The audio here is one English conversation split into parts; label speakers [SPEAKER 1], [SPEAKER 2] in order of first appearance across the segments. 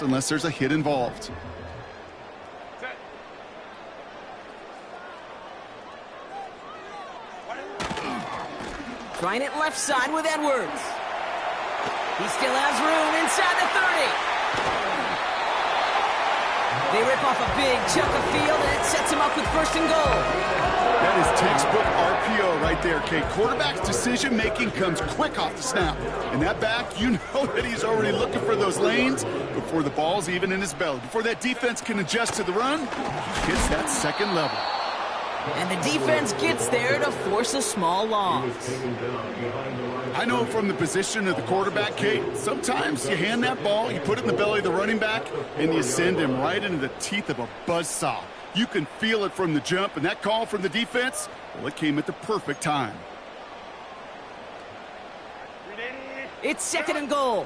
[SPEAKER 1] unless there's a hit involved.
[SPEAKER 2] Trying it left side with Edwards. He still has room inside the 30. They rip off a big chunk of field, and it sets him up with 1st and goal.
[SPEAKER 1] That is textbook RPO right there, Kate. Quarterback's decision-making comes quick off the snap. And that back, you know that he's already looking for those lanes before the ball's even in his belly. Before that defense can adjust to the run, he hits that second level.
[SPEAKER 2] And the defense gets there to force a small loss.
[SPEAKER 1] I know from the position of the quarterback, Kate, sometimes you hand that ball, you put it in the belly of the running back, and you send him right into the teeth of a buzzsaw. You can feel it from the jump, and that call from the defense, well, it came at the perfect time.
[SPEAKER 2] It's 2nd and goal.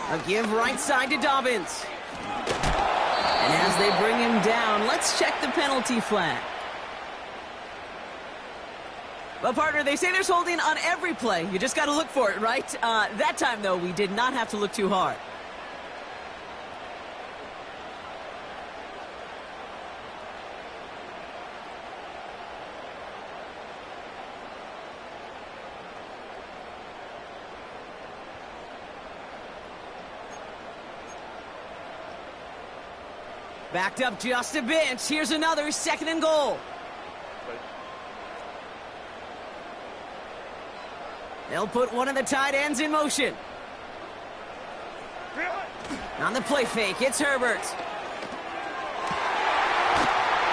[SPEAKER 2] A give right side to Dobbins. And as they bring him down, let's check the penalty flag. Well, partner, they say there's holding on every play. You just got to look for it, right? That time, though, we did not have to look too hard. Backed up just a bit. Here's another 2nd and goal. They'll put one of the tight ends in motion. On the play fake, it's Herbert.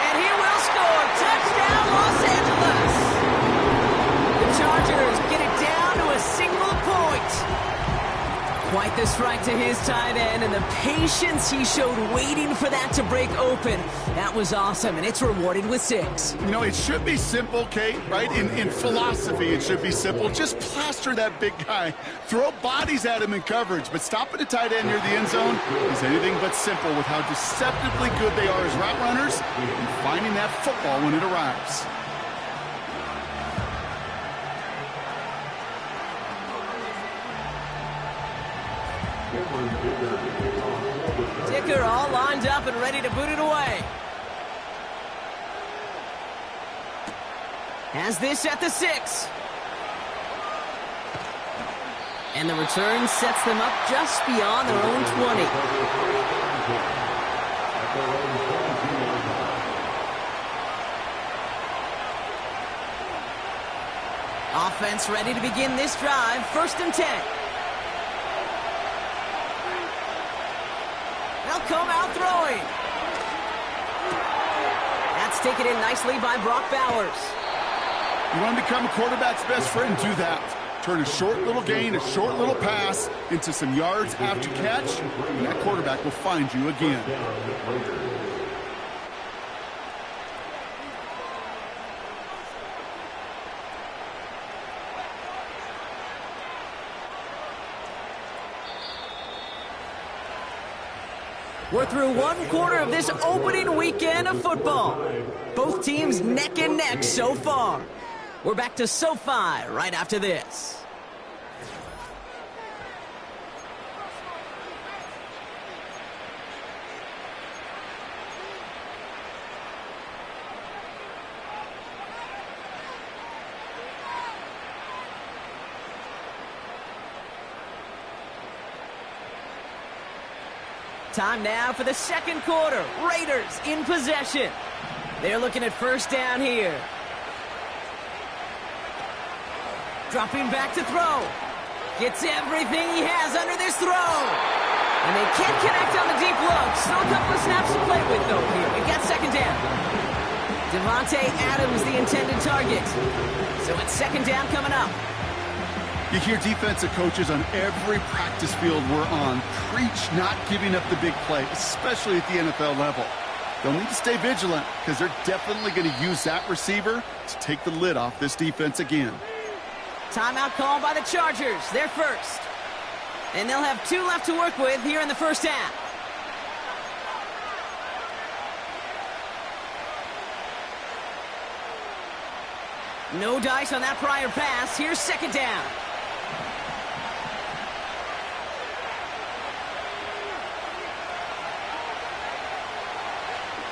[SPEAKER 2] And he will score. Touchdown, Los Angeles. The Chargers get it down to a single point. Quite the strike to his tight end, and the patience he showed waiting for that to break open. That was awesome, and it's rewarded with 6.
[SPEAKER 1] You know, it should be simple, Kate, right? In philosophy, it should be simple. Just plaster that big guy. Throw bodies at him in coverage, but stopping a tight end near the end zone is anything but simple with how deceptively good they are as route runners and finding that football when it arrives.
[SPEAKER 2] Dicker all lined up and ready to boot it away. Has this at the 6. And the return sets them up just beyond their own 20. Offense ready to begin this drive. 1st and 10. They'll come out throwing. That's taken in nicely by Brock Bowers.
[SPEAKER 1] You want to become a quarterback's best friend? Do that. Turn a short little gain, a short little pass into some yards after catch, and that quarterback will find you again.
[SPEAKER 2] We're through 1/4 of this opening weekend of football. Both teams neck and neck so far. We're back to SoFi right after this. Time now for the 2nd quarter. Raiders in possession. They're looking at 1st down here. Dropping back to throw. Gets everything he has under this throw. And they can't connect on the deep look. Still a couple of snaps to play with, though, here. We've got 2nd down. Devontae Adams, the intended target. So it's 2nd down coming up.
[SPEAKER 1] You hear defensive coaches on every practice field we're on preach not giving up the big play, especially at the NFL level. They'll need to stay vigilant because they're definitely going to use that receiver to take the lid off this defense again.
[SPEAKER 2] Timeout called by the Chargers. They're first. And they'll have 2 left to work with here in the 1st half. No dice on that prior pass. Here's second down.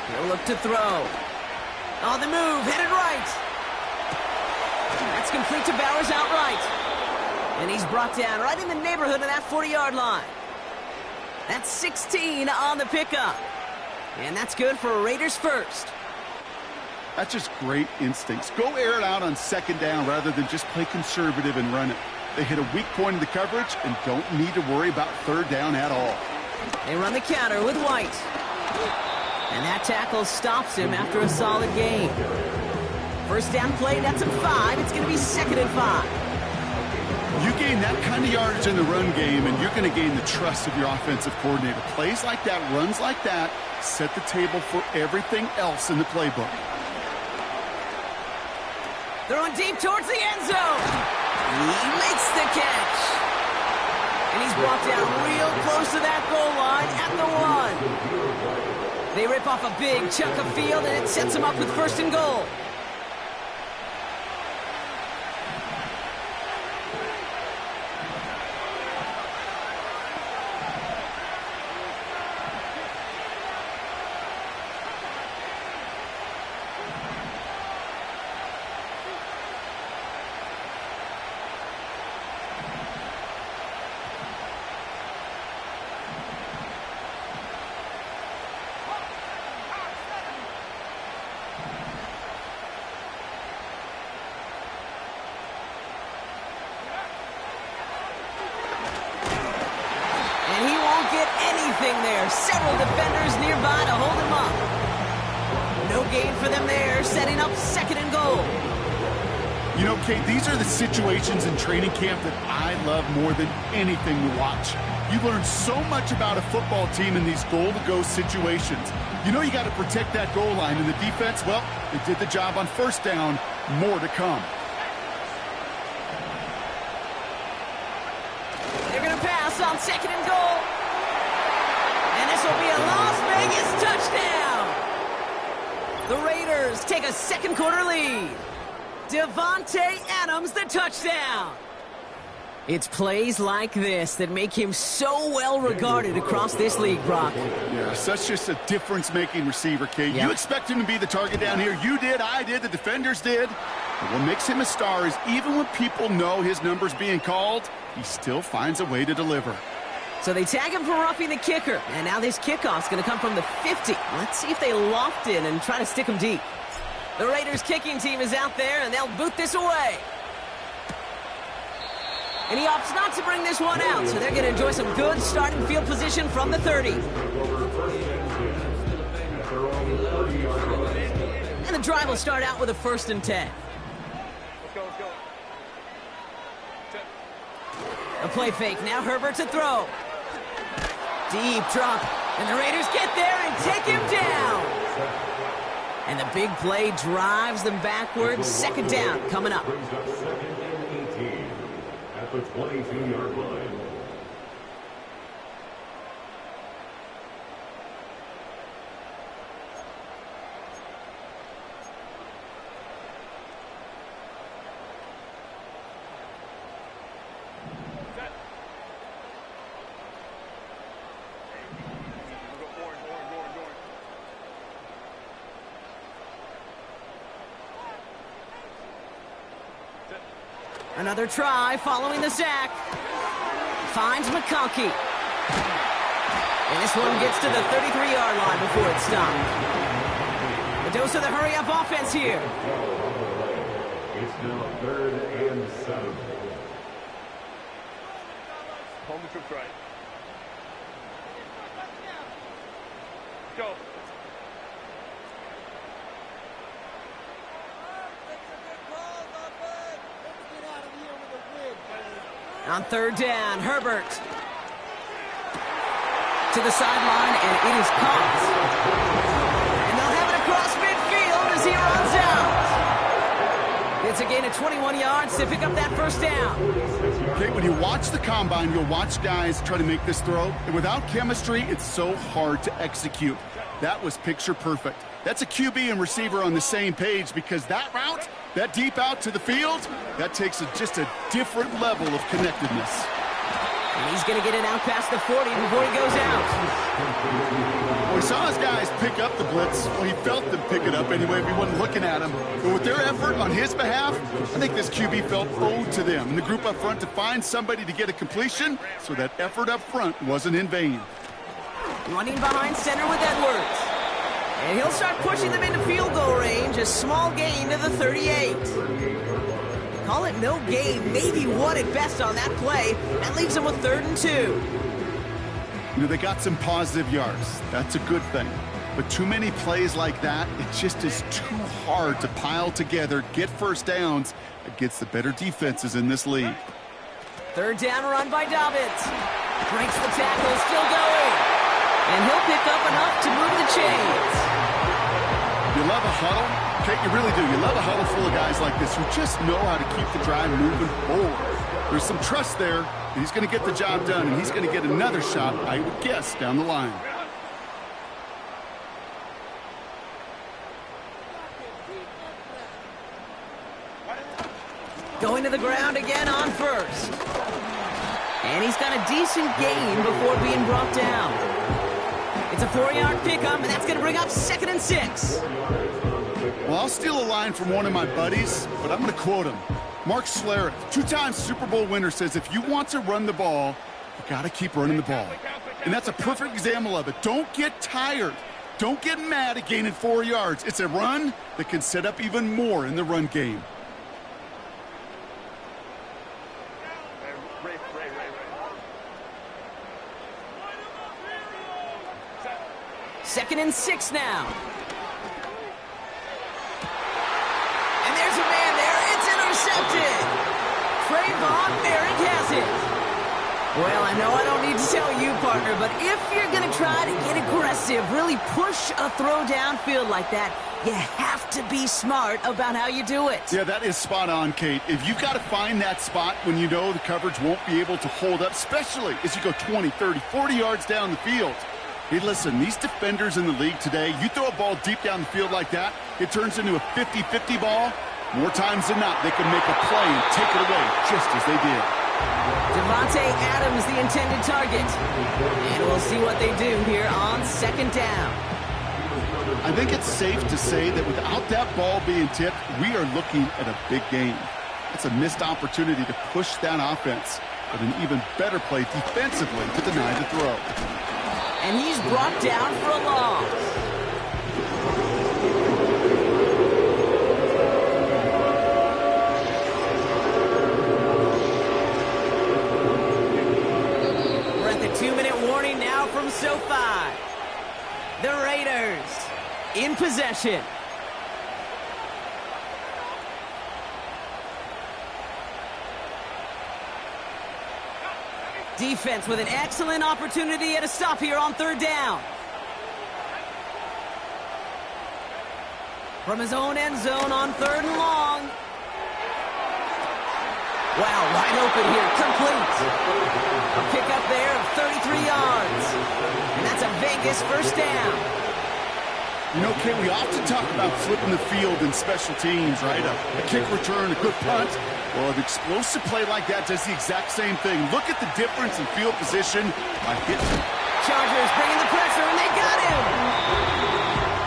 [SPEAKER 2] He'll look to throw. On the move, headed right. That's complete to Bowers outright. And he's brought down right in the neighborhood of that 40-yard line. That's 16 on the pickup. And that's good for a Raiders first.
[SPEAKER 1] That's just great instincts. Go air it out on second down rather than just play conservative and run it. They hit a weak point in the coverage and don't need to worry about third down at all.
[SPEAKER 2] They run the counter with White. And that tackle stops him after a solid gain. First down play, that's a 5. It's going to be 2nd and 5.
[SPEAKER 1] You gain that kind of yardage in the run game, and you're going to gain the trust of your offensive coordinator. Plays like that, runs like that, set the table for everything else in the playbook.
[SPEAKER 2] Throwing deep towards the end zone. He makes the catch. And he's brought down real close to that goal line at the 1. They rip off a big chunk of field, and it sets them up with 1st and goal. There. Several defenders nearby to hold him up. No gain for them there, setting up 2nd and goal.
[SPEAKER 1] You know, Kate, these are the situations in training camp that I love more than anything to watch. You learn so much about a football team in these goal-to-go situations. You know you got to protect that goal line, and the defense, well, they did the job on 1st down. More to come.
[SPEAKER 2] They're going to pass on 2nd and goal. This will be a Las Vegas touchdown. The Raiders take a 2nd quarter lead. Devontae Adams, the touchdown. It's plays like this that make him so well regarded across this league, Brock.
[SPEAKER 1] Yeah, such just a difference-making receiver, Kate.
[SPEAKER 2] Yep.
[SPEAKER 1] You expect him to be the target down here. You did, I did, the defenders did. But what makes him a star is even when people know his number's being called, he still finds a way to deliver.
[SPEAKER 2] So they tag him for roughing the kicker. And now this kickoff's going to come from the 50. Let's see if they loft in and try to stick him deep. The Raiders kicking team is out there, and they'll boot this away. And he opts not to bring this one out, so they're going to enjoy some good starting field position from the 30. And the drive will start out with a 1st and 10.
[SPEAKER 3] Let's go.
[SPEAKER 2] A play fake. Now Herbert to throw. Deep drop. And the Raiders get there and take him down. And the big play drives them backwards. 2nd down coming up.
[SPEAKER 4] Brings up 2nd and 18 at the 22-yard line.
[SPEAKER 2] Another try following the sack. Finds McConkey. And this one gets to the 33-yard line before it's stopped. A dose of the hurry-up offense here.
[SPEAKER 4] It's now 3rd and 7.
[SPEAKER 3] Home the troops right. Go.
[SPEAKER 2] On 3rd down, Herbert. To the sideline, and it is caught. And they'll have it across midfield as he runs out. It's a gain of 21 yards to pick up that 1st down.
[SPEAKER 1] Okay, when you watch the combine, you'll watch guys try to make this throw. And without chemistry, it's so hard to execute. That was picture perfect. That's a QB and receiver on the same page because that route, that deep out to the field, that takes just a different level of connectedness.
[SPEAKER 2] And he's going to get it out past the 40 before he goes out.
[SPEAKER 1] Well, we saw his guys pick up the blitz. Well, he felt them pick it up anyway if he wasn't looking at him. But with their effort on his behalf, I think this QB felt owed to them and the group up front to find somebody to get a completion, so that effort up front wasn't in vain.
[SPEAKER 2] Running behind center with Edwards. And he'll start pushing them into field goal range. A small gain to the 38. Call it no gain, maybe one at best on that play. That leaves them with 3rd and 2.
[SPEAKER 1] You know, they got some positive yards. That's a good thing. But too many plays like that, it just is too hard to pile together, get first downs against the better defenses in this league.
[SPEAKER 2] 3rd down run by Dobbins. Breaks the tackle, still going. And he'll pick up enough to move the chains.
[SPEAKER 1] You love a huddle? Okay, you really do. You love a huddle full of guys like this who just know how to keep the drive moving forward. There's some trust there, and he's going to get the job done, and he's going to get another shot, I would guess, down the line.
[SPEAKER 2] Going to the ground again on 1st. And he's got a decent gain before being brought down. It's a 4-yard pickup, and that's going to bring up 2nd and 6.
[SPEAKER 1] Well, I'll steal a line from one of my buddies, but I'm going to quote him. Mark Schlereth, 2-time Super Bowl winner, says if you want to run the ball, you got to keep running the ball. And that's a perfect example of it. Don't get tired. Don't get mad at gaining 4 yards. It's a run that can set up even more in the run game.
[SPEAKER 2] Second and 6 now. And there's a man there. It's intercepted. Trayvon Merrick has it. Well, I know I don't need to tell you, partner, but if you're going to try to get aggressive, really push a throw downfield like that, you have to be smart about how you do it.
[SPEAKER 1] Yeah, that is spot on, Kate. If you've got to find that spot when you know the coverage won't be able to hold up, especially as you go 20, 30, 40 yards down the field. Hey, listen, these defenders in the league today, you throw a ball deep down the field like that, it turns into a 50-50 ball. More times than not, they can make a play and take it away just as they did.
[SPEAKER 2] Devontae Adams, the intended target. And we'll see what they do here on 2nd down.
[SPEAKER 1] I think it's safe to say that without that ball being tipped, we are looking at a big game. It's a missed opportunity to push that offense, but an even better play defensively to deny the throw.
[SPEAKER 2] And he's brought down for a loss. We're at the 2-minute warning now from SoFi. The Raiders in possession. Defense with an excellent opportunity at a stop here on 3rd down. From his own end zone on 3rd and long. Wow, wide open here, complete. A pickup there of 33 yards. And that's a Vegas 1st down.
[SPEAKER 1] You know, Kate, we often talk about flipping the field in special teams, right? A kick return, a good punt. Well, an explosive play like that does the exact same thing. Look at the difference in field position by hitting.
[SPEAKER 2] Chargers bringing the pressure, and they got him!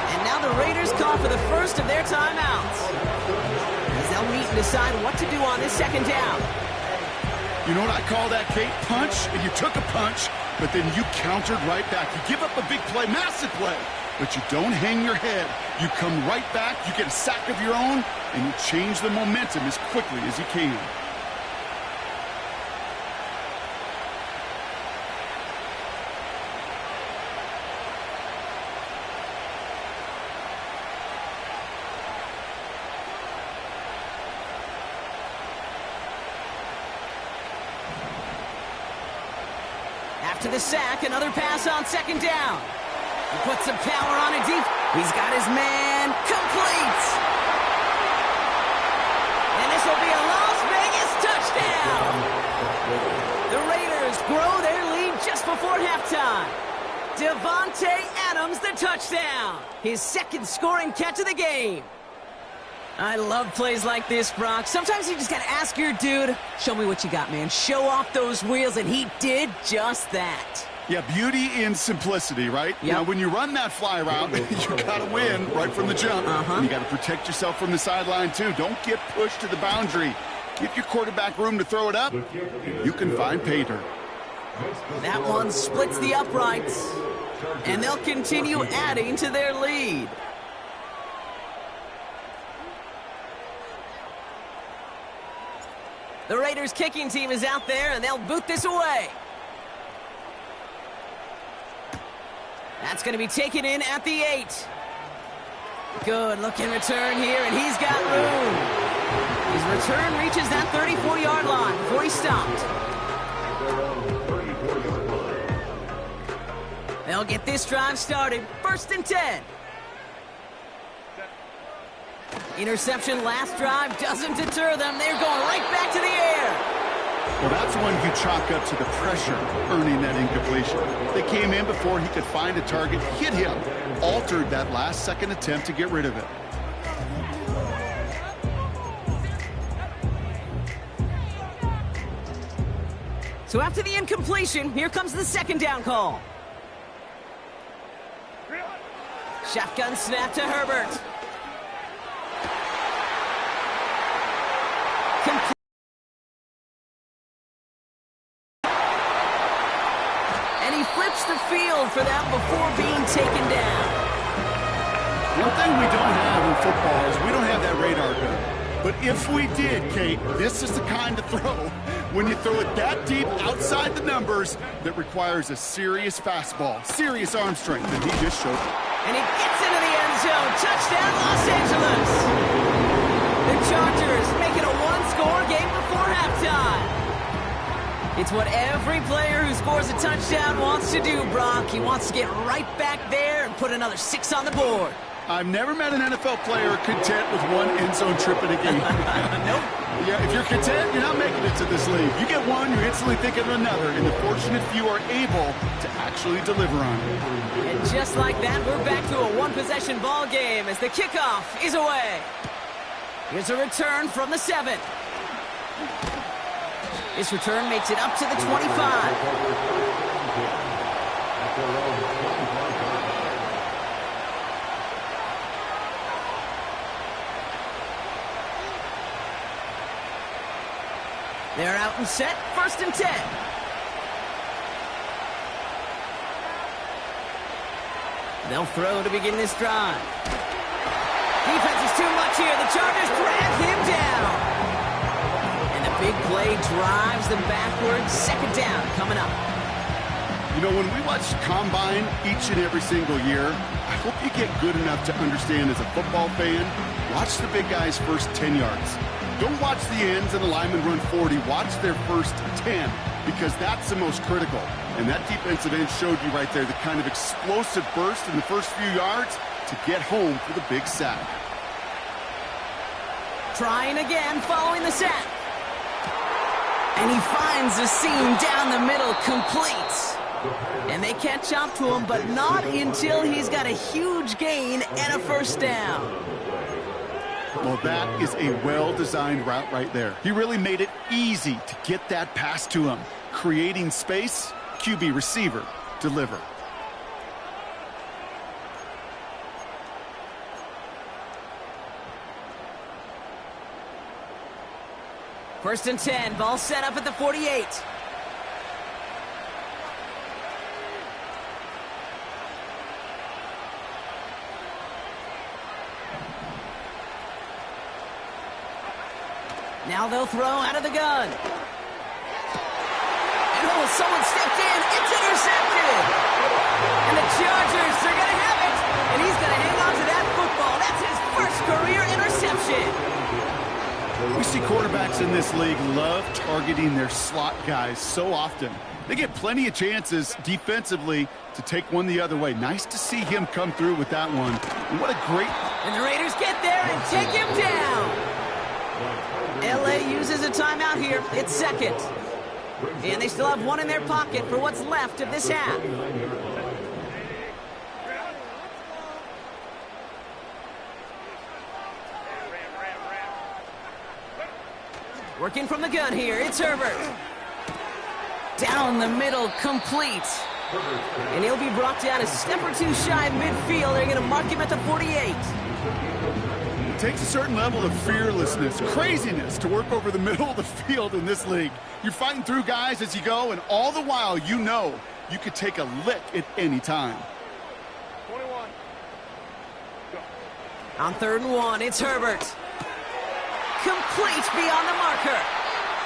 [SPEAKER 2] And now the Raiders call for the first of their timeouts, as they'll meet and decide what to do on this 2nd down.
[SPEAKER 1] You know what I call that, Kate? Punch, and you took a punch, but then you countered right back. You give up a big play, massive play, but you don't hang your head. You come right back, you get a sack of your own, and you change the momentum as quickly as you can.
[SPEAKER 2] After the sack, another pass on 2nd down. He puts some power on it deep. He's got his man complete. And this will be a Las Vegas touchdown. The Raiders grow their lead just before halftime. Devontae Adams, the touchdown. His second scoring catch of the game. I love plays like this, Brock. Sometimes you just got to ask your dude, show me what you got, man. Show off those wheels, and he did just that.
[SPEAKER 1] Yeah, beauty in simplicity, right?
[SPEAKER 2] Yep.
[SPEAKER 1] Now, when you run that fly route, you got to win right from the jump. And you got to protect yourself from the sideline, too. Don't get pushed to the boundary. Give your quarterback room to throw it up, and you can find pay dirt.
[SPEAKER 2] That one splits the uprights, and they'll continue adding to their lead. The Raiders kicking team is out there, and they'll boot this away. That's going to be taken in at the 8. Good looking return here, and he's got room. His return reaches that 34-yard line before he stopped. They'll get this drive started. 1st and 10. Interception last drive doesn't deter them. They're going right back to the air.
[SPEAKER 1] Well, that's one you chalk up to the pressure earning that incompletion. They came in before he could find a target, hit him, altered that last-second attempt to get rid of it.
[SPEAKER 2] So after the incompletion, here comes the 2nd down call. Shotgun snap to Herbert. And he flips the field for them before being taken down.
[SPEAKER 1] One thing we don't have in football is we don't have that radar gun. But if we did, Kate, this is the kind of throw, when you throw it that deep outside the numbers, that requires a serious fastball, serious arm strength that he just showed.
[SPEAKER 2] And he gets into the end zone. Touchdown, Los Angeles. The Chargers make it a one-score game before halftime. It's what every player who scores a touchdown wants to do, Brock. He wants to get right back there and put another 6 on the board.
[SPEAKER 1] I've never met an NFL player content with one end zone trip in a game.
[SPEAKER 2] Nope.
[SPEAKER 1] Yeah, if you're content, you're not making it to this league. You get one, you're instantly thinking of another, and the fortunate few are able to actually deliver on it.
[SPEAKER 2] And just like that, we're back to a one-possession ball game as the kickoff is away. Here's a return from the 7. This return makes it up to the 25. They're out and set. 1st and 10. They'll throw to begin this drive. Defense is too much here. The Chargers drag him down. And the big play drives them backwards. 2nd down coming up.
[SPEAKER 1] You know, when we watch Combine each and every single year, I hope you get good enough to understand as a football fan, watch the big guys' first 10 yards. Don't watch the ends and the linemen run 40. Watch their first 10, because that's the most critical. And that defensive end showed you right there the kind of explosive burst in the first few yards to get home for the big sack.
[SPEAKER 2] Trying again following the sack. And he finds the seam down the middle, complete. And they catch up to him, but not until he's got a huge gain and a 1st down.
[SPEAKER 1] Well, that is a well-designed route right there. He really made it easy to get that pass to him. Creating space, QB receiver, deliver.
[SPEAKER 2] First and 10, ball set up at the 48. Now they'll throw out of the gun. And oh, someone stepped in. It's intercepted. And the Chargers are going to have it. And he's going to hang on to that football. That's his first career interception.
[SPEAKER 1] We see quarterbacks in this league love targeting their slot guys so often. They get plenty of chances defensively to take one the other way. Nice to see him come through with that one. And what a great...
[SPEAKER 2] And the Raiders get there and take him down. LA uses a timeout here. It's 2nd. And they still have one in their pocket for what's left of this half. Working from the gun here, it's Herbert. Down the middle, complete. And he'll be brought down a step or two shy of midfield. They're going to mark him at the 48.
[SPEAKER 1] It takes a certain level of fearlessness, craziness to work over the middle of the field in this league. You're fighting through guys as you go, and all the while you know you could take a lick at any time.
[SPEAKER 3] 21. Go.
[SPEAKER 2] On 3rd and 1, it's Herbert. Complete beyond the marker.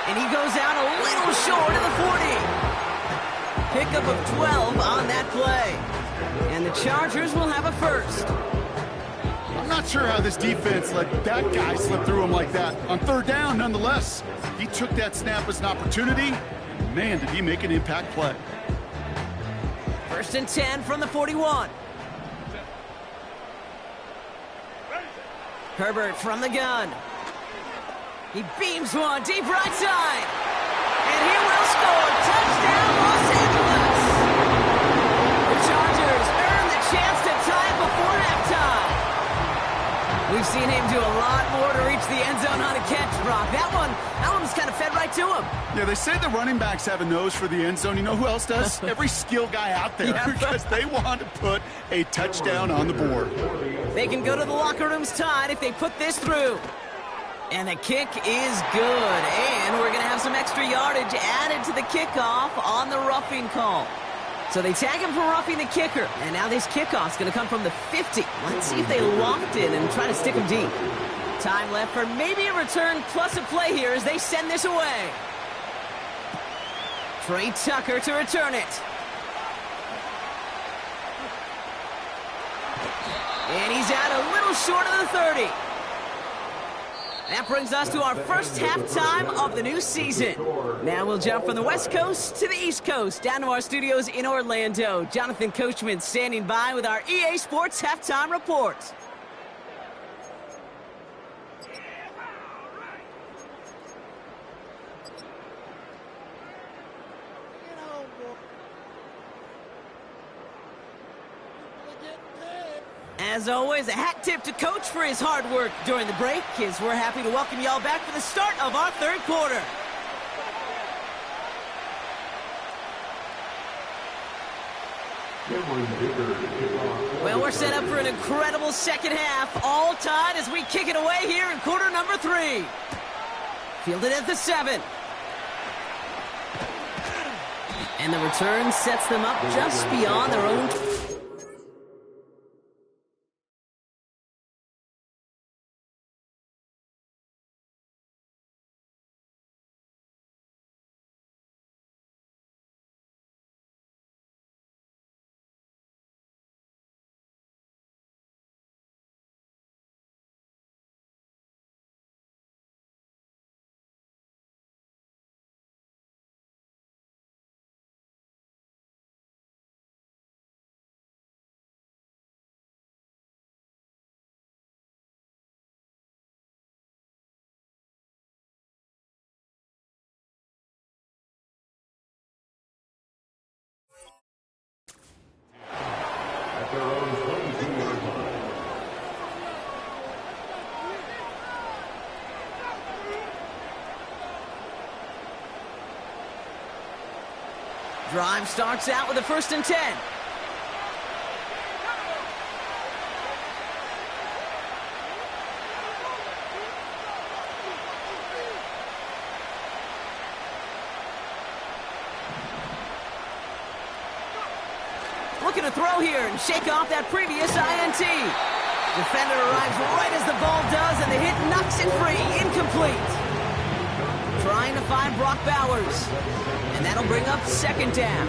[SPEAKER 2] And he goes out a little short of the 40. Pickup of 12 on that play. And the Chargers will have a first.
[SPEAKER 1] I'm not sure how this defense let that guy slip through him like that. On 3rd down, nonetheless, he took that snap as an opportunity. Man, did he make an impact play.
[SPEAKER 2] 1st and 10 from the 41. Herbert from the gun. He beams one deep right side. And he will score. Touchdown, Los Angeles. The Chargers earn the chance to tie before halftime. We've seen him do a lot more to reach the end zone on a catch, Brock. That one was kind of fed right to him.
[SPEAKER 1] Yeah, they say the running backs have a nose for the end zone. You know who else does? Every skill guy out there, because they want to put a touchdown on the board.
[SPEAKER 2] They can go to the locker rooms tied if they put this through. And the kick is good. And we're going to have some extra yardage added to the kickoff on the roughing call. So they tag him for roughing the kicker. And now this kickoff's going to come from the 50. Let's see if they locked in and try to stick him deep. Time left for maybe a return plus a play here as they send this away. Trey Tucker to return it. And he's out a little short of the 30. That brings us to our first halftime of the new season. Now we'll jump from the West Coast to the East Coast, down to our studios in Orlando. Jonathan Coachman standing by with our EA Sports Halftime Report. As always, a hat tip to Coach for his hard work during the break, as we're happy to welcome y'all back for the start of our 3rd quarter. Well, we're set up for an incredible second half, all tied as we kick it away here in quarter number 3. Fielded at the 7. And the return sets them up just beyond their own...
[SPEAKER 4] At their own 22-yard line.
[SPEAKER 2] Drive starts out with a 1st and 10. Looking to throw here and shake off that previous INT. Defender arrives right as the ball does, and the hit knocks it free. Incomplete. Trying to find Brock Bowers. And that'll bring up 2nd down.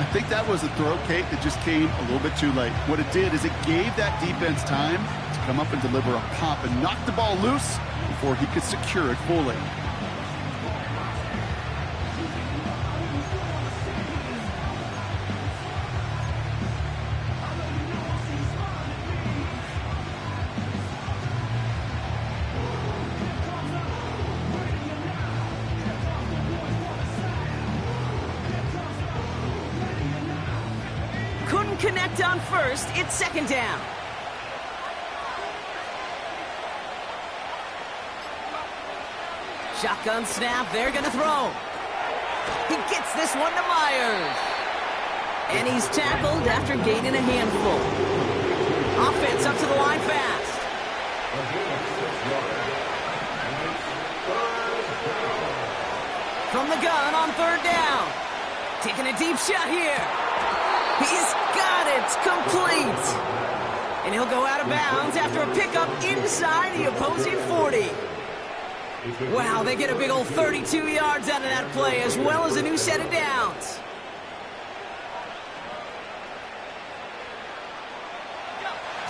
[SPEAKER 1] I think that was a throw, Kate, that just came a little bit too late. What it did is it gave that defense time to come up and deliver a pop and knock the ball loose before he could secure it fully.
[SPEAKER 2] Couldn't connect on 1st. It's 2nd down. Shotgun snap, they're going to throw. He gets this one to Myers. And he's tackled after gaining a handful. Offense up to the line fast. From the gun on third down. Taking a deep shot here. He's got it, complete. And he'll go out of bounds after a pickup inside the opposing 40. Wow, they get a big old 32 yards out of that play, as well as a new set of downs.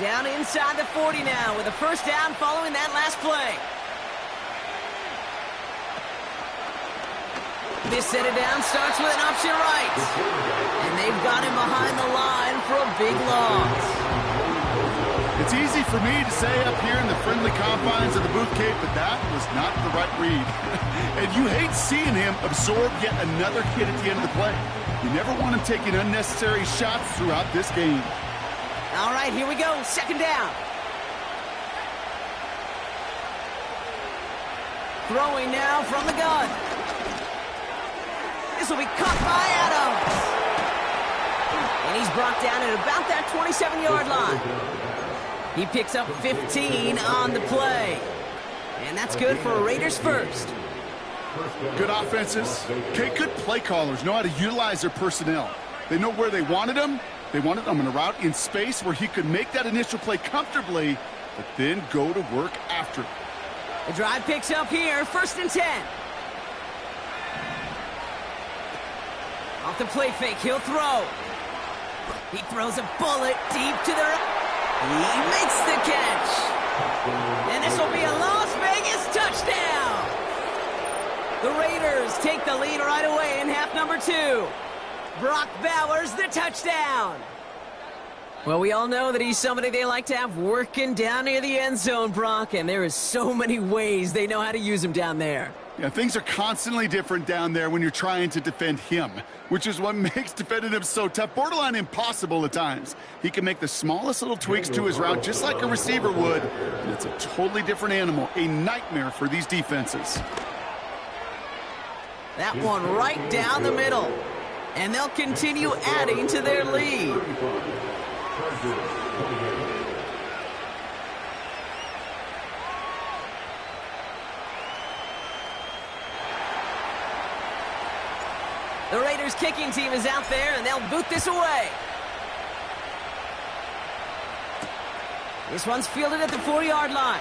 [SPEAKER 2] Down inside the 40 now with a first down following that last play. This set of downs starts with an option right. And they've got him behind the line for a big loss.
[SPEAKER 1] It's easy for me to say up here in the friendly confines of the Booth Cape, but that was not the right read. And you hate seeing him absorb yet another hit at the end of the play. You never want him taking unnecessary shots throughout this game.
[SPEAKER 2] All right, here we go. Second down. Throwing now from the gun. This will be caught by Adams. And he's brought down at about that 27-yard line. He picks up 15 on the play. And that's good for a Raiders first.
[SPEAKER 1] Good offenses. Okay, good play callers know how to utilize their personnel. They know where they wanted them. They wanted him in a route in space where he could make that initial play comfortably, but then go to work after.
[SPEAKER 2] The drive picks up here, 1st and 10. Off the play fake, he'll throw. He throws a bullet deep to the... He makes the catch. And this will be a Las Vegas touchdown. The Raiders take the lead right away in half number 2. Brock Bowers, the touchdown. Well, we all know that he's somebody they like to have working down near the end zone, Brock, and there is so many ways they know how to use him down there.
[SPEAKER 1] Yeah, things are constantly different down there when you're trying to defend him, which is what makes defending him so tough, borderline impossible at times. He can make the smallest little tweaks to his route just like a receiver would, and it's a totally different animal, a nightmare for these defenses.
[SPEAKER 2] That one right down the middle. And they'll continue adding to their lead. The Raiders kicking team is out there, and they'll boot this away. This one's fielded at the 4-yard line.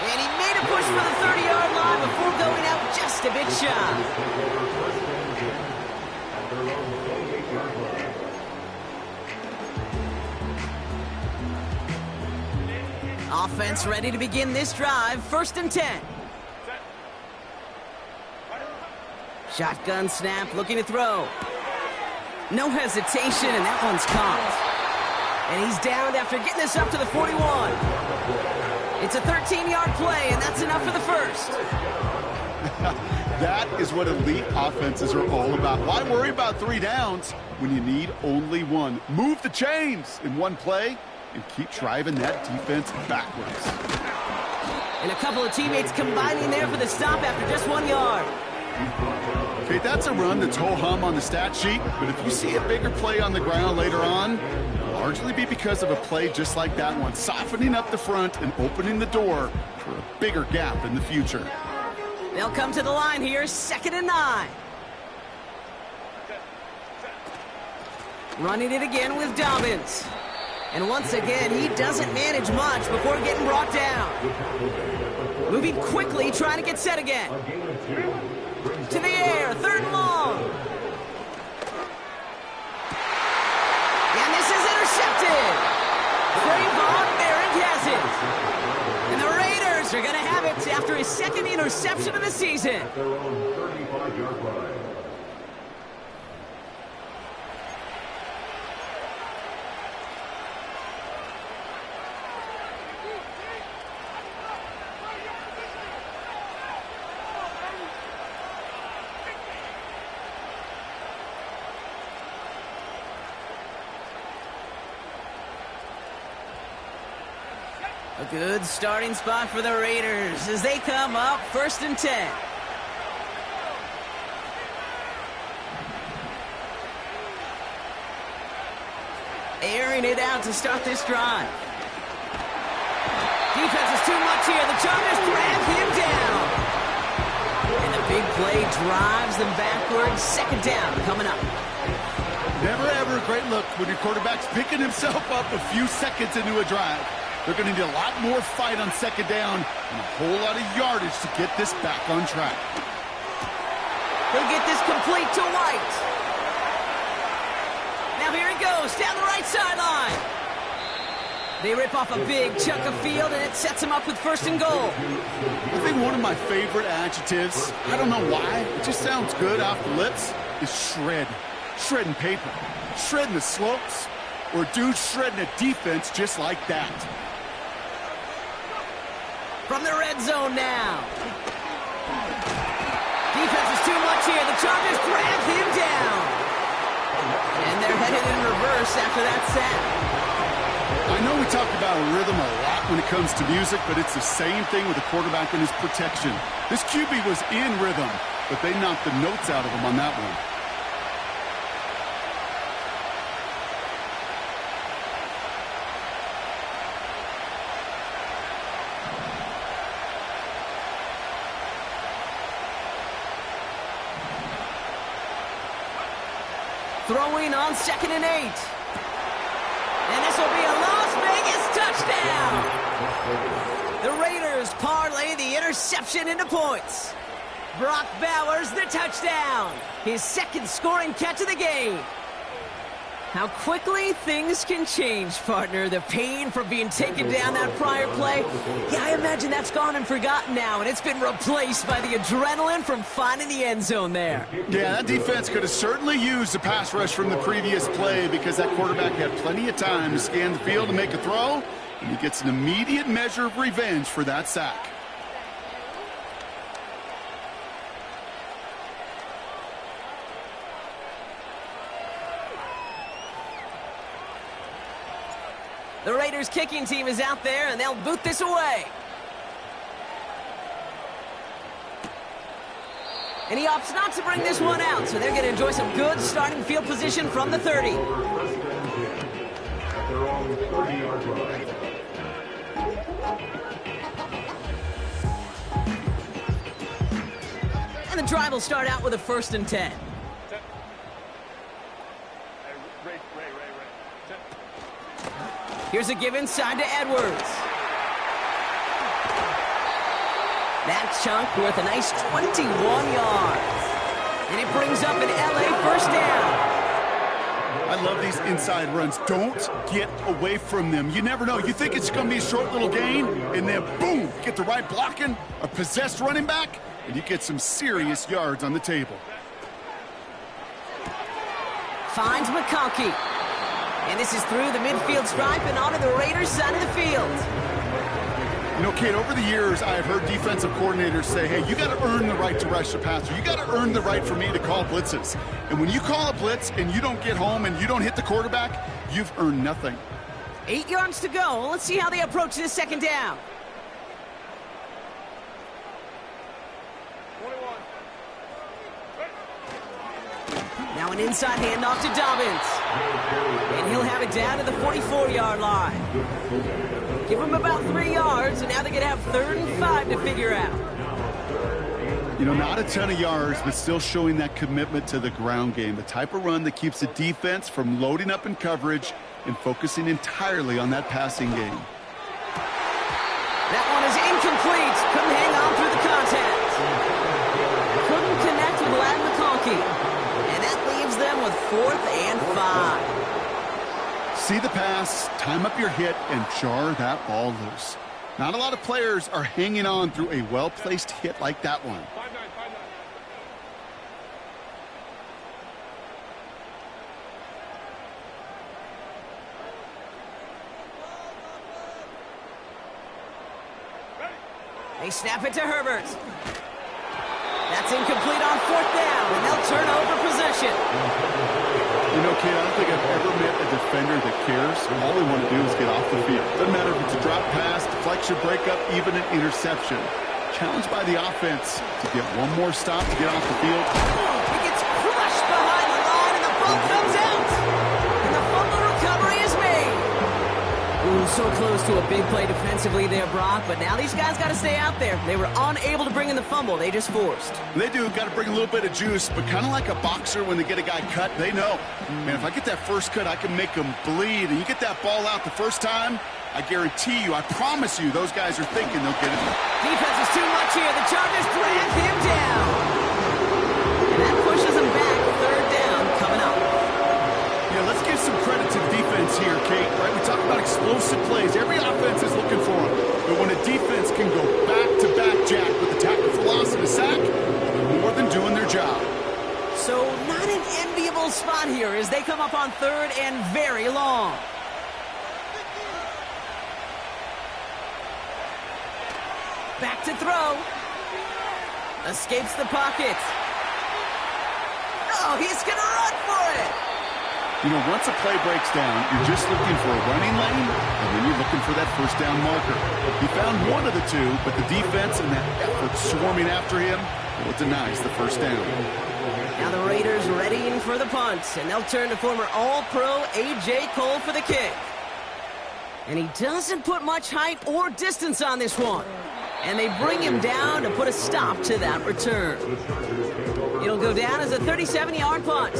[SPEAKER 2] And he made a push for the 30-yard line before going out just a bit shy. Offense ready to begin this drive. 1st and 10. Shotgun snap, looking to throw. No hesitation, and that one's caught. And he's downed after getting this up to the 41. It's a 13-yard play, and that's enough for the first.
[SPEAKER 1] That is what elite offenses are all about. Why worry about 3 downs when you need only 1? Move the chains in one play and keep driving that defense backwards.
[SPEAKER 2] And a couple of teammates combining there for the stop after just 1 yard.
[SPEAKER 1] Okay, that's a run that's ho-hum on the stat sheet, but if you see a bigger play on the ground later on, it'll largely be because of a play just like that one, softening up the front and opening the door for a bigger gap in the future.
[SPEAKER 2] They'll come to the line here, 2nd and 9. Running it again with Dobbins. And once again, he doesn't manage much before getting brought down. Moving quickly, trying to get set again. To the air, 3rd and long. And this is intercepted. Trayvon Merrick has it. And the Raiders are going to have it after his 2nd interception of the season.
[SPEAKER 4] Their own 35-yard line.
[SPEAKER 2] A good starting spot for the Raiders as they come up 1st and 10. Airing it out to start this drive. Defense is too much here. The Chargers drag him down. And the big play drives them backwards. 2nd down coming up.
[SPEAKER 1] Never ever a great look when your quarterback's picking himself up a few seconds into a drive. They're going to need a lot more fight on 2nd down and a whole lot of yardage to get this back on track.
[SPEAKER 2] He'll get this complete to White. Now here he goes, down the right sideline. They rip off a big chunk of field, and it sets him up with 1st and goal.
[SPEAKER 1] I think one of my favorite adjectives, I don't know why, it just sounds good off the lips, is shred. Shredding paper, shredding the slopes, or dude shredding a defense just like that.
[SPEAKER 2] From the red zone now. Defense is too much here. The Chargers drag him down. And they're headed in reverse after that sack.
[SPEAKER 1] I know we talk about rhythm a lot when it comes to music, but it's the same thing with the quarterback and his protection. This QB was in rhythm, but they knocked the notes out of him on that one.
[SPEAKER 2] Throwing on 2nd and 8. And this will be a Las Vegas touchdown. The Raiders parlay the interception into points. Brock Bowers the touchdown. His 2nd scoring catch of the game. How quickly things can change, partner. The pain from being taken down that prior play. Yeah, I imagine that's gone and forgotten now, and it's been replaced by the adrenaline from finding the end zone there.
[SPEAKER 1] Yeah, that defense could have certainly used the pass rush from the previous play because that quarterback had plenty of time to scan the field and make a throw, and he gets an immediate measure of revenge for that sack.
[SPEAKER 2] The Raiders kicking team is out there, and they'll boot this away. And he opts not to bring this one out, so they're going to enjoy some good starting field position from the 30. And the drive will start out with a 1st and 10. Here's a give inside to Edwards. That chunk worth a nice 21 yards. And it brings up an LA 1st down.
[SPEAKER 1] I love these inside runs. Don't get away from them. You never know. You think it's going to be a short little gain, and then boom, get the right blocking, a possessed running back, and you get some serious yards on the table.
[SPEAKER 2] Finds McConkey. And this is through the midfield stripe and onto the Raiders' side of the field.
[SPEAKER 1] You know, Kate, over the years, I've heard defensive coordinators say, hey, you got to earn the right to rush the passer. You got to earn the right for me to call blitzes. And when you call a blitz and you don't get home and you don't hit the quarterback, you've earned nothing.
[SPEAKER 2] 8 yards to go. Let's see how they approach this 2nd down.
[SPEAKER 3] 21.
[SPEAKER 2] Now an inside handoff to Dobbins. And he'll have it down to the 44-yard line. Give him about 3 yards, and now they're going to have 3rd and 5 to figure out.
[SPEAKER 1] You know, not a ton of yards, but still showing that commitment to the ground game. The type of run that keeps the defense from loading up in coverage and focusing entirely on that passing game.
[SPEAKER 2] That one is incomplete. Couldn't hang on through the contact. Couldn't connect with Lad McConkey. And that leaves them with 4th and 5.
[SPEAKER 1] See the pass, time up your hit, and jar that ball loose. Not a lot of players are hanging on through a well-placed hit like that one.
[SPEAKER 3] 5-9.
[SPEAKER 2] They snap it to Herbert. That's incomplete on 4th down, and they'll turn over possession.
[SPEAKER 1] You know, Kid, I don't think I've ever met a defender that cares. All they want to do is get off the field. Doesn't matter if it's a drop pass, deflection, breakup, even an interception. Challenged by the offense to get one more stop to get off the field.
[SPEAKER 2] He gets crushed behind the line, and the ball comes out. And the fumble recovery is made. Ooh, so close to a big play defensively there, Brock. But now these guys got to stay out there. They were unable to bring in the fumble. They just forced.
[SPEAKER 1] They do. Got to bring a little bit of juice, but kind of like a boxer when they get a guy cut, they know, man, if I get that first cut, I can make him bleed. And you get that ball out the first time, I guarantee you, I promise you, those guys are thinking they'll get it.
[SPEAKER 2] Defense is too much here. The Chargers drag him down. And that pushes him back. Third down coming up.
[SPEAKER 1] Yeah, let's give some credit to the defense here, Kate. Right? We talk about explosive plays. Every offense is looking for them. But when a defense can go back-to-back, Jack, with the tackle for loss and a sack, they're more than doing their job.
[SPEAKER 2] So not an enviable spot here as they come up on third and very long. Back to throw. Escapes the pocket. Oh, he's going to run for it.
[SPEAKER 1] You know, once a play breaks down, you're just looking for a running lane, and then you're looking for that first down marker. He found one of the two, but the defense and that effort swarming after him, well, it denies the first down.
[SPEAKER 2] Now the Raiders readying for the punt, and they'll turn to former All-Pro A.J. Cole for the kick. And he doesn't put much height or distance on this one. And they bring him down to put a stop to that return. It'll go down as a 37-yard punt.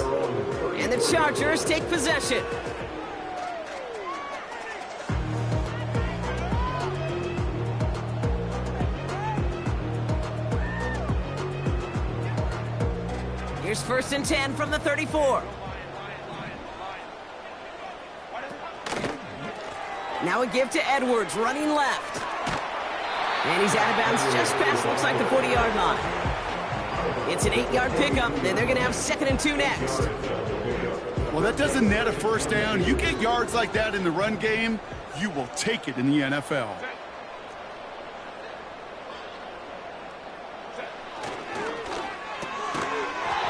[SPEAKER 2] And the Chargers take possession. Here's 1st and 10 from the 34. Now a give to Edwards, running left. And he's out of bounds just past, looks like the 40-yard line. It's an 8-yard pickup, then they're going to have 2nd and 2 next.
[SPEAKER 1] Well, that doesn't net a first down. You get yards like that in the run game, you will take it in the NFL.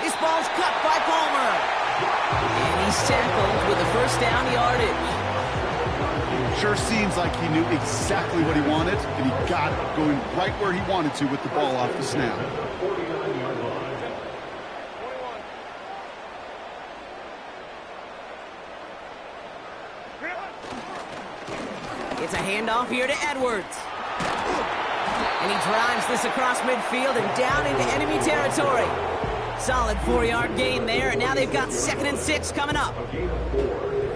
[SPEAKER 2] This ball's cut by Palmer. And he's tackled with the first down yardage.
[SPEAKER 1] Sure seems like he knew exactly what he wanted, and he got it going right where he wanted to with the ball off the snap.
[SPEAKER 2] It's a handoff here to Edwards. And he drives this across midfield and down into enemy territory. Solid 4-yard gain there, and now they've got 2nd and 6 coming up.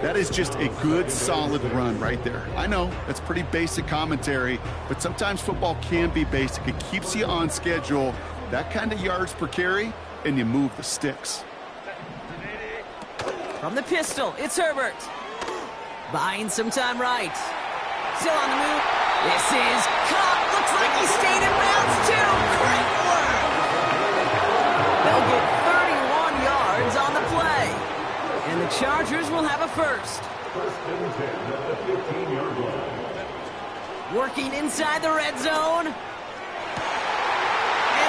[SPEAKER 1] That is just a good, solid run right there. I know, that's pretty basic commentary, but sometimes football can be basic. It keeps you on schedule, that kind of yards per carry, and you move the sticks.
[SPEAKER 2] From the pistol, it's Herbert. Buying some time right. Still on the move. This is caught. Looks like he stayed in bounds, too. Great work. They'll get 31 yards on the play. And the Chargers will have a first. Working inside the red zone. And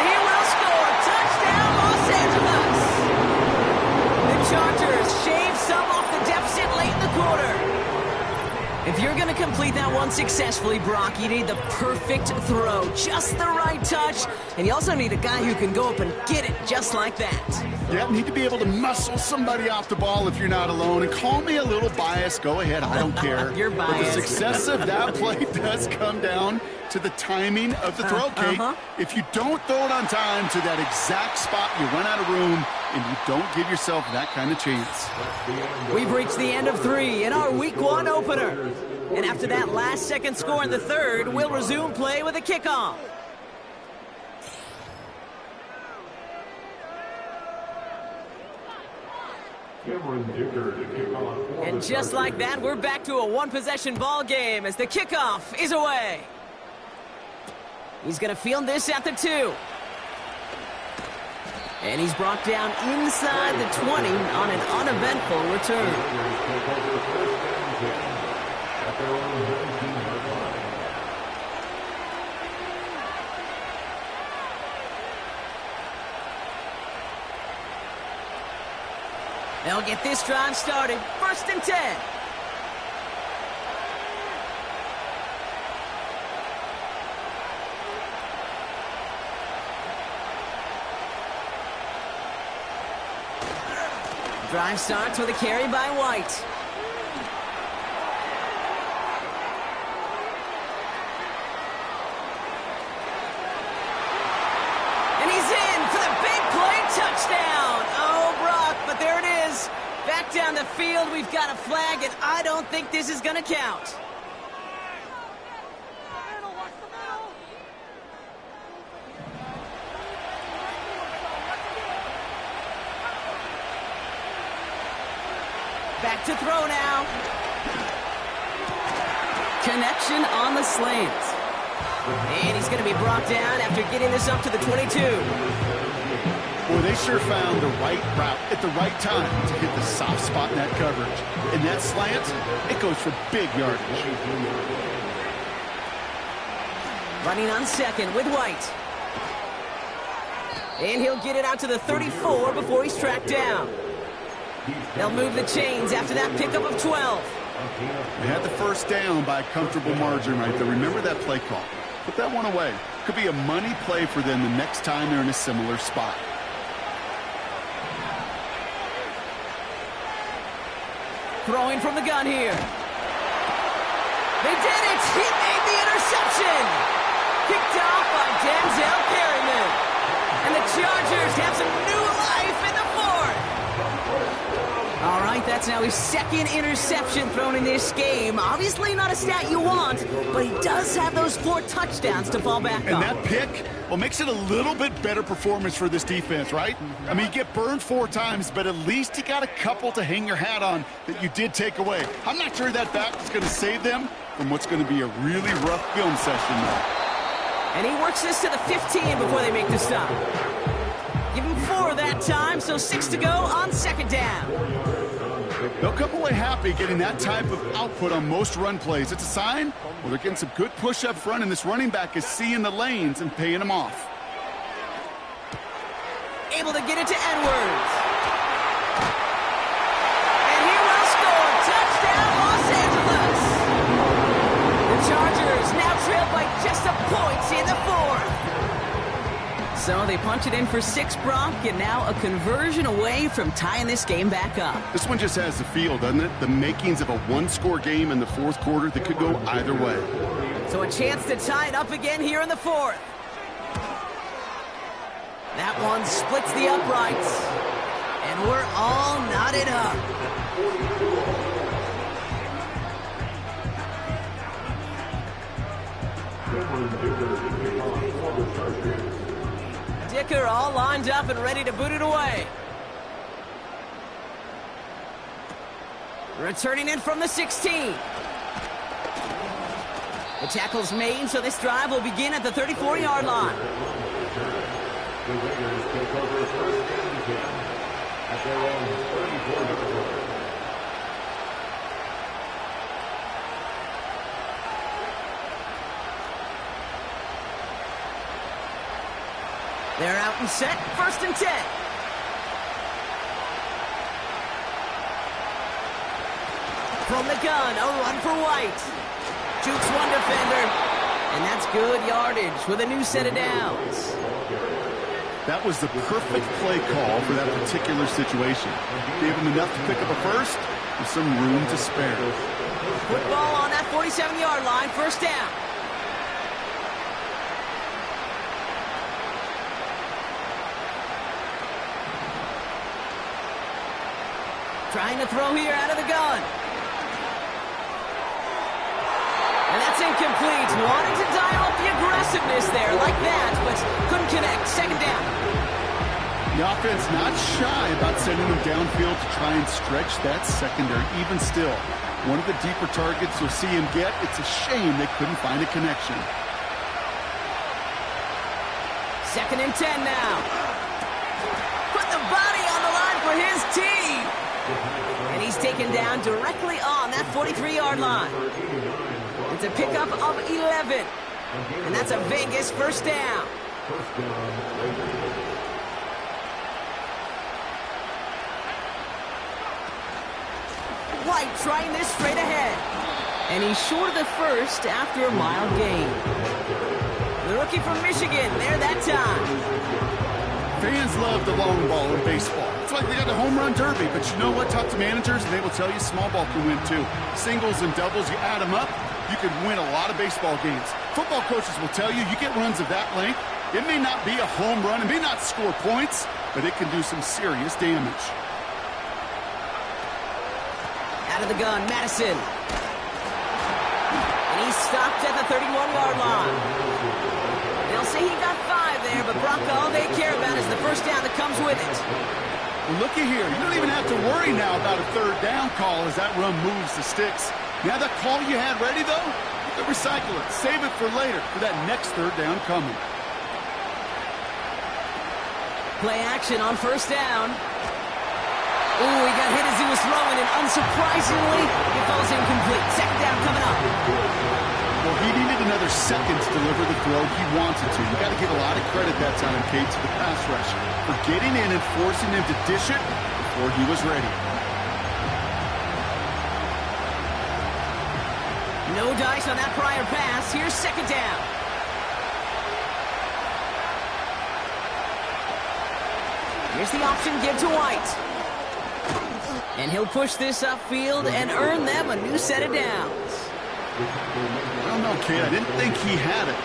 [SPEAKER 2] he will score. Touchdown, Los Angeles. The Chargers shave some off the deficit late in the quarter. If you're going to complete that one successfully, Brock, you need the perfect throw, just the right touch, and you also need a guy who can go up and get it just like that.
[SPEAKER 1] Yeah, need to be able to muscle somebody off the ball if you're not alone. And call me a little biased. Go ahead. I don't care.
[SPEAKER 2] You're biased.
[SPEAKER 1] But the success of that play does come down to the timing of the throw, Kate. If you don't throw it on time to that exact spot, you run out of room, and you don't give yourself that kind of chance.
[SPEAKER 2] We've reached the end of 3 in our Week 1 opener. And after that last-second score in the third, we'll resume play with a kickoff. And just like that, we're back to a one-possession ball game as the kickoff is away. He's going to field this at the 2. And he's brought down inside the 20 on an uneventful return. They'll get this drive started. 1st and 10. Drive starts with a carry by White. And he's in for the big play touchdown. Oh, Brock, but there it is. Back down the field, we've got a flag, and I don't think this is going to count. Back to throw now. Connection on the slant. And he's going to be brought down after getting this up to the 22.
[SPEAKER 1] Boy, they sure found the right route at the right time to hit the soft spot in that coverage. And that slant, it goes for big yardage.
[SPEAKER 2] Running on 2nd with White. And he'll get it out to the 34 before he's tracked down. They'll move the chains after that pickup of 12.
[SPEAKER 1] They had the 1st down by a comfortable margin right there. Remember that play call. Put that one away. Could be a money play for them the next time they're in a similar spot.
[SPEAKER 2] Throwing from the gun here. They did it! He made the interception! Picked off by Denzel Perryman. And the Chargers have some new life in the 4th. All right, that's now his 2nd interception thrown in this game. Obviously not a stat you want, but he does have those 4 touchdowns to fall back on.
[SPEAKER 1] And that pick, well, makes it a little bit better performance for this defense, right? I mean, you get burned 4 times, but at least you got a couple to hang your hat on that you did take away. I'm not sure that back is going to save them from what's going to be a really rough film session, though.
[SPEAKER 2] And he works this to the 15 before they make the stop. Give him 4 that time, so 6 to go on 2nd down.
[SPEAKER 1] They'll come away happy getting that type of output on most run plays. It's a sign, well, they're getting some good push up front, and this running back is seeing the lanes and paying them off.
[SPEAKER 2] Able to get it to Edwards. And he will score. Touchdown, Los Angeles. The Chargers now trailed by just a point in the 4th. So they punch it in for 6, Brock, and now a conversion away from tying this game back up.
[SPEAKER 1] This one just has the feel, doesn't it? The makings of a one-score game in the 4th quarter that could go either way.
[SPEAKER 2] So a chance to tie it up again here in the 4th. That one splits the uprights. And we're all knotted up. Dicker all lined up and ready to boot it away. Returning in from the 16. The tackle's made, so this drive will begin at the 34-yard line.
[SPEAKER 4] The Raiders take over 1st and 10 at their own 34-yard line.
[SPEAKER 2] They're out and set, 1st and 10. From the gun, a run for White. Jukes one defender, and that's good yardage with a new set of downs.
[SPEAKER 1] That was the perfect play call for that particular situation. Gave him enough to pick up a 1st with some room to spare.
[SPEAKER 2] Football on that 47-yard line, 1st down. Trying to throw here out of the gun. And that's incomplete. Wanted to dial up the aggressiveness there like that, but couldn't connect. 2nd down.
[SPEAKER 1] The offense not shy about sending them downfield to try and stretch that secondary. Even still, one of the deeper targets you'll see him get. It's a shame they couldn't find a connection.
[SPEAKER 2] 2nd and 10 now. Put the body on the line for his team. And he's taken down directly on that 43-yard line. It's a pickup of 11. And that's a Vegas 1st down. White trying this straight ahead. And he's short of the first after a mild gain. The rookie from Michigan, there that time.
[SPEAKER 1] Fans love the long ball in baseball. It's like they got the home run derby, but you know what? Talk to managers, and they will tell you small ball can win too. Singles and doubles, you add them up, you could win a lot of baseball games. Football coaches will tell you, you get runs of that length, it may not be a home run, it may not score points, but it can do some serious damage.
[SPEAKER 2] Out of the gun, Madison. And he's stopped at the 31-yard line. They'll say he got 5 there, but Brock, all they care about is the first down that comes with it.
[SPEAKER 1] Well, looky here. You don't even have to worry now about a third down call as that run moves the sticks. Now that call you had ready, though, you can recycle it. Save it for later for that next third down coming.
[SPEAKER 2] Play action on first down. Ooh, he got hit as he was throwing, and unsurprisingly, it falls incomplete. Second down coming up.
[SPEAKER 1] Well, he needed another second to deliver the throw he wanted to. You got to give a lot of credit that time, Kate, to the pass rush for getting in and forcing him to dish it before he was ready.
[SPEAKER 2] No dice on that prior pass. Here's second down. Here's the option, give to White. And he'll push this upfield and earn them a new set of downs.
[SPEAKER 1] I don't know, Kate. I didn't think he had it.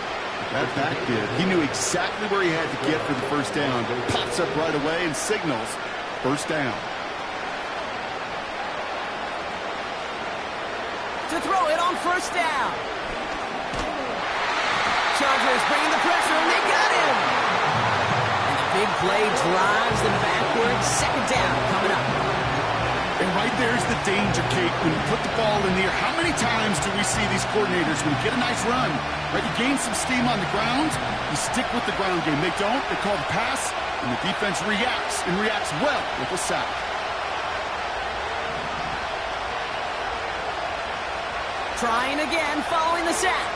[SPEAKER 1] That back did. He knew exactly where he had to get for the first down. Pops up right away and signals first down.
[SPEAKER 2] To throw it on first down. Chargers bringing the pressure, and they got him. And the big play drives them backwards. Second down coming up.
[SPEAKER 1] And right there's the danger, Kate, when you put the ball in the air. How many times do we see these coordinators, when you get a nice run, right, you gain some steam on the ground, you stick with the ground game. They don't, they call the pass, and the defense reacts, and reacts well with a sack.
[SPEAKER 2] Trying again, following the sack.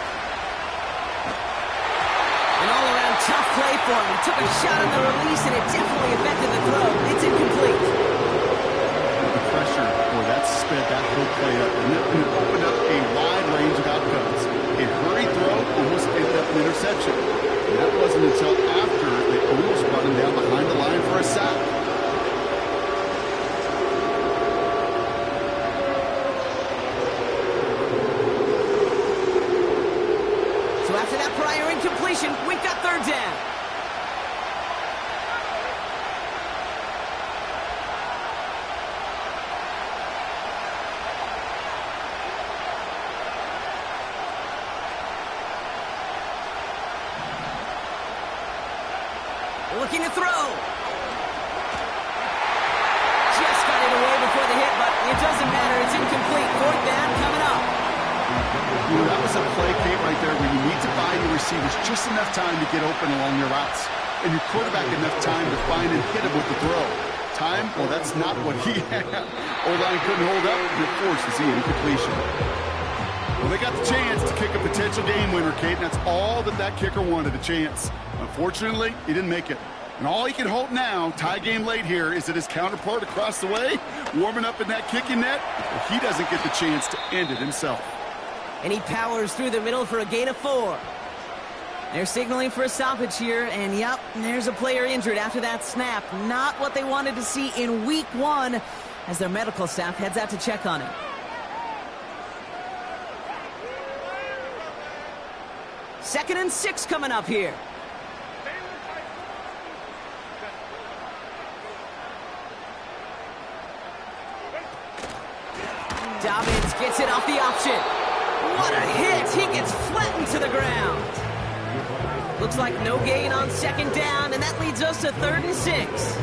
[SPEAKER 2] An all-around tough play for him. He took a shot on the release, and it definitely affected the throw. It's incomplete.
[SPEAKER 1] Pressure, boy, that sped that whole play up, and it opened up a wide range of outcomes. A hurried throw almost ended up an interception. And that wasn't until after they almost brought him down behind the line for a sack.
[SPEAKER 2] So after that prior incompletion, we've got third down. Looking to throw. Just got it away before the hit, but it doesn't matter. It's incomplete. Fourth down coming up.
[SPEAKER 1] You know, that was a play, Kate, right there where you need to buy your receivers just enough time to get open along your routes. And your quarterback enough time to find and hit him with the throw. Time? Well, that's not what he had. O-line couldn't hold up, and it forces the incompletion. Well, they got the chance to kick a potential game winner, Kate, and that's all that kicker wanted, a chance. Unfortunately, he didn't make it. And all he can hope now, tie game late here, is that his counterpart across the way, warming up in that kicking net, if he doesn't get the chance to end it himself.
[SPEAKER 2] And he powers through the middle for a gain of 4. They're signaling for a stoppage here, and yep, there's a player injured after that snap. Not what they wanted to see in week 1 as their medical staff heads out to check on him. Second and 6 coming up here. Dobbins gets it off the option. What a hit! He gets flattened to the ground. Looks like no gain on second down, and that leads us to third and 6.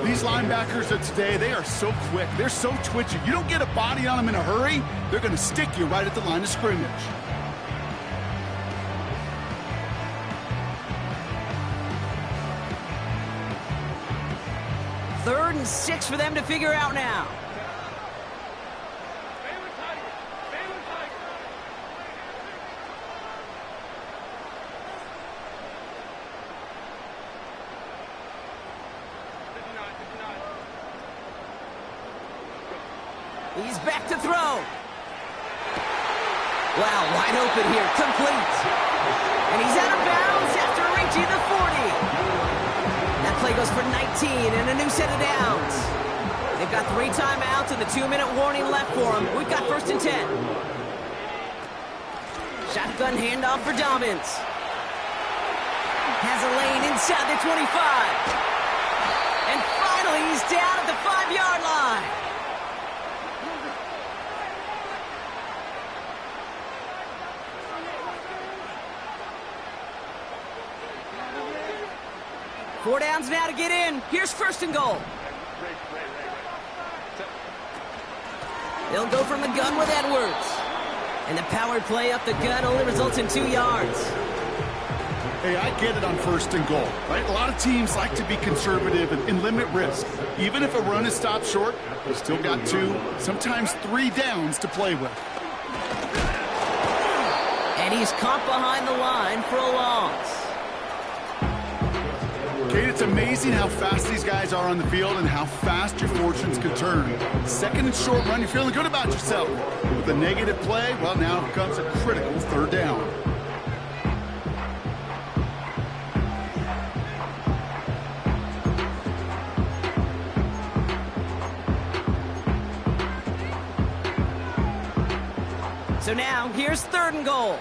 [SPEAKER 1] These linebackers of today, they are so quick. They're so twitchy. You don't get a body on them in a hurry, they're going to stick you right at the line of scrimmage.
[SPEAKER 2] Third and 6 for them to figure out now. He's back to throw. Wow, wide open here, complete. And he's out of bounds after reaching the 40. That play goes for 19 and a new set of downs. They've got 3 timeouts and the 2-minute warning left for them. We've got 1st and 10. Shotgun handoff for Dobbins. Has a lane inside the 25. And finally, he's down at the 5-yard line. Four downs now to get in. Here's 1st and goal. They'll go from the gun with Edwards. And the power play up the gut only results in 2 yards.
[SPEAKER 1] Hey, I get it on 1st and goal, right? A lot of teams like to be conservative and limit risk. Even if a run is stopped short, you've still got 2, sometimes 3 downs to play with.
[SPEAKER 2] And he's caught behind the line for a loss.
[SPEAKER 1] Kate, it's amazing how fast these guys are on the field and how fast your fortunes can turn. 2nd and short run, you're feeling good about yourself. With a negative play, well, now comes a critical 3rd down.
[SPEAKER 2] So now, here's 3rd and goal.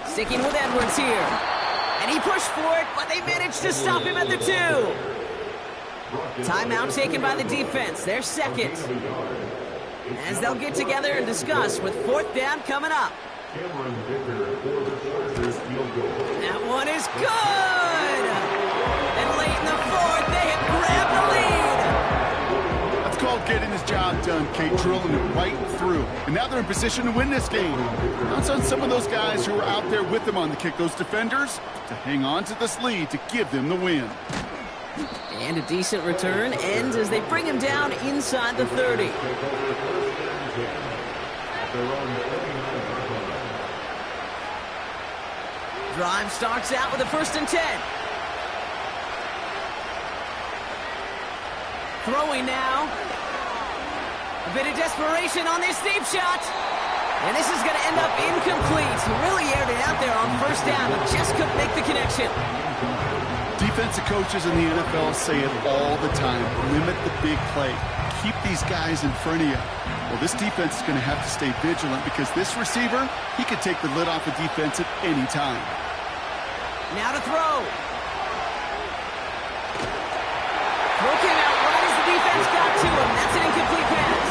[SPEAKER 2] Sticking with Edwards here. And he pushed for it, but they managed to stop him at the 2. Timeout taken by the defense. Their 2nd. As they'll get together and discuss with 4th down coming up. That one is good! And late in the 4th, they have grabbed the lead.
[SPEAKER 1] That's called getting his job done, Kate, drilling it right through. And now they're in position to win this game. That's on some of those guys who are out there with them on the kick, those defenders, to hang on to this lead to give them the win.
[SPEAKER 2] And a decent return ends as they bring him down inside the 30. Drive starts out with a 1st and 10. Throwing now. A bit of desperation on this deep shot. And this is going to end up incomplete. Really aired it out there on 1st down, but just couldn't make the connection.
[SPEAKER 1] Defensive coaches in the NFL say it all the time. Limit the big play. Keep these guys in front of you. Well, this defense is going to have to stay vigilant because this receiver, he could take the lid off a defense at any time.
[SPEAKER 2] Now to throw. Throw came out right as the defense got to him. That's an incomplete pass.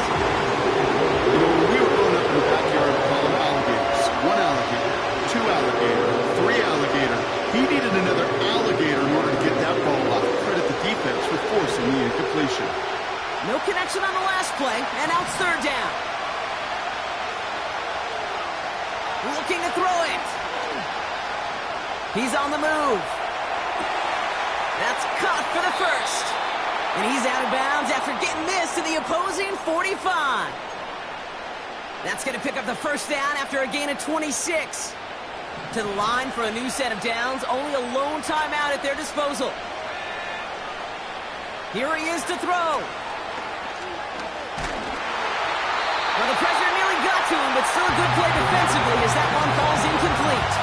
[SPEAKER 1] You know, when we were growing up in the backyard, we call them alligators. 1 alligator, 2 alligator, 3 alligator. He needed another alligator in order to get that ball off. Credit the defense for forcing the incompletion.
[SPEAKER 2] No connection on the last play, and now it's 3rd down. Looking to throw it. He's on the move. That's caught for the 1st. And he's out of bounds after getting this to the opposing 45. That's going to pick up the 1st down after a gain of 26. To the line for a new set of downs, only a lone timeout at their disposal. Here he is to throw. Well, the pressure nearly got to him, but still a good play defensively as that one falls incomplete.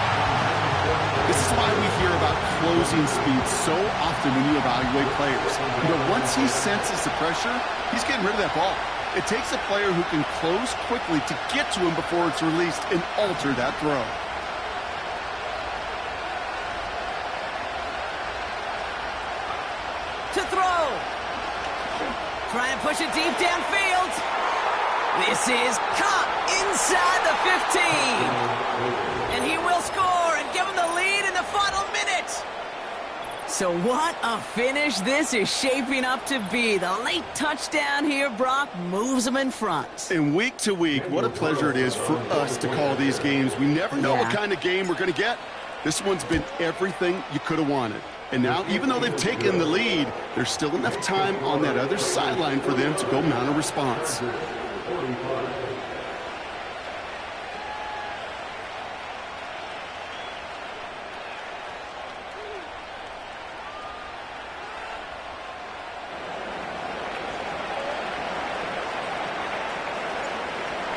[SPEAKER 1] This is why we hear about closing speed so often when you evaluate players. You know, once he senses the pressure, he's getting rid of that ball. It takes a player who can close quickly to get to him before it's released and alter that throw.
[SPEAKER 2] To throw. Trying to push it deep downfield. This is caught inside the 15. And he will score and give him the lead in the final minute. So what a finish this is shaping up to be. The late touchdown here, Brock, moves them in front.
[SPEAKER 1] And week to week, what a pleasure it is for us to call these games. We never know what kind of game we're going to get. This one's been everything you could have wanted. And now, even though they've taken the lead, there's still enough time on that other sideline for them to go mount a response.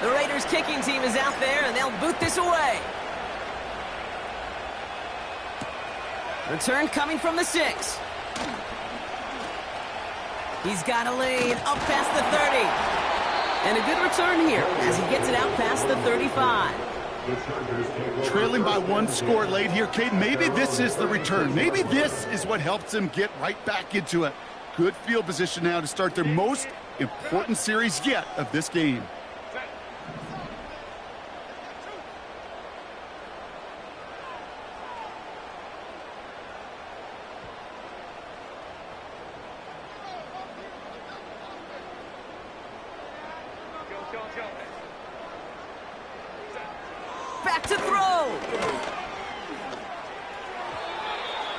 [SPEAKER 2] The Raiders kicking team is out there, and they'll boot this away. Return coming from the 6. He's got a lane up past the 30. And a good return here as he gets it out past the 35.
[SPEAKER 1] Trailing by 1 score late here, Kate. Maybe this is the return. Maybe this is what helps them get right back into it. Good field position now to start their most important series yet of this game.
[SPEAKER 2] Back to throw.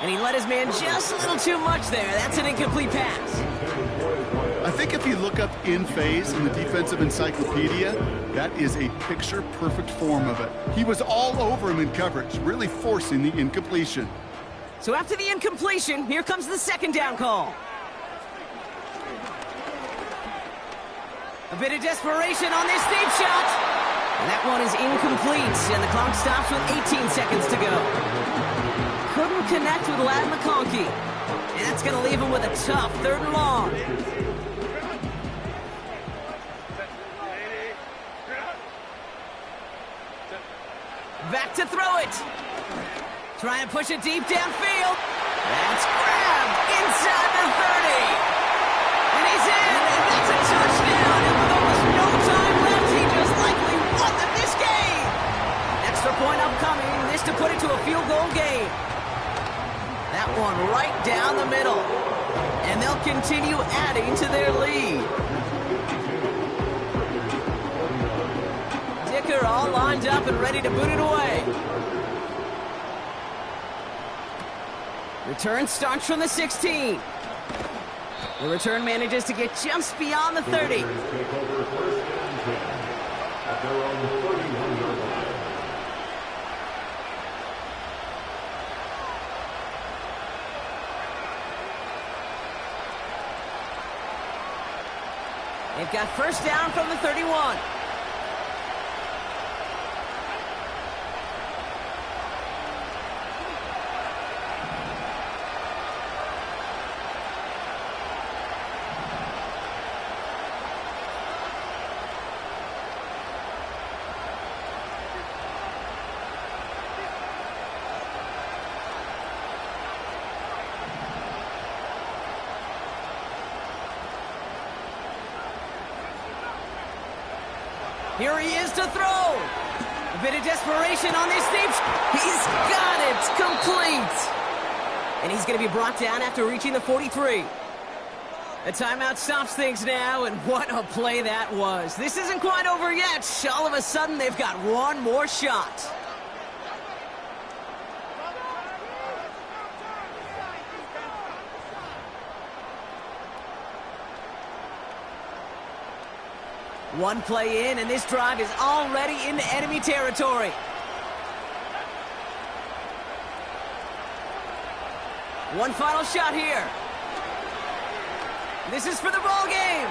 [SPEAKER 2] And he let his man just a little too much there. That's an incomplete pass.
[SPEAKER 1] I think if you look up in phase in the defensive encyclopedia, that is a picture-perfect form of it. He was all over him in coverage, really forcing the incompletion.
[SPEAKER 2] So after the incompletion, here comes the second down call. A bit of desperation on this deep shot. And that one is incomplete, and the clock stops with 18 seconds to go. Couldn't connect with Ladd McConkey. And that's going to leave him with a tough 3rd and long. Back to throw it. Trying to push it deep downfield. That's grabbed inside the 30. And he's in, and that's a touchdown. And with almost no time left, he just likely won this game. Extra point upcoming, this to put it to a field goal game. That one right down the middle. And they'll continue adding to their lead. Dicker all lined up and ready to boot it away. Return starts from the 16. The return manages to get just beyond the 30. They've got first down from the 31. Here he is to throw. A bit of desperation on this deep. He's got it complete. And he's going to be brought down after reaching the 43. A timeout stops things now, and what a play that was. This isn't quite over yet. All of a sudden, they've got one more shot. One play in, and this drive is already into enemy territory. One final shot here. This is for the ball game.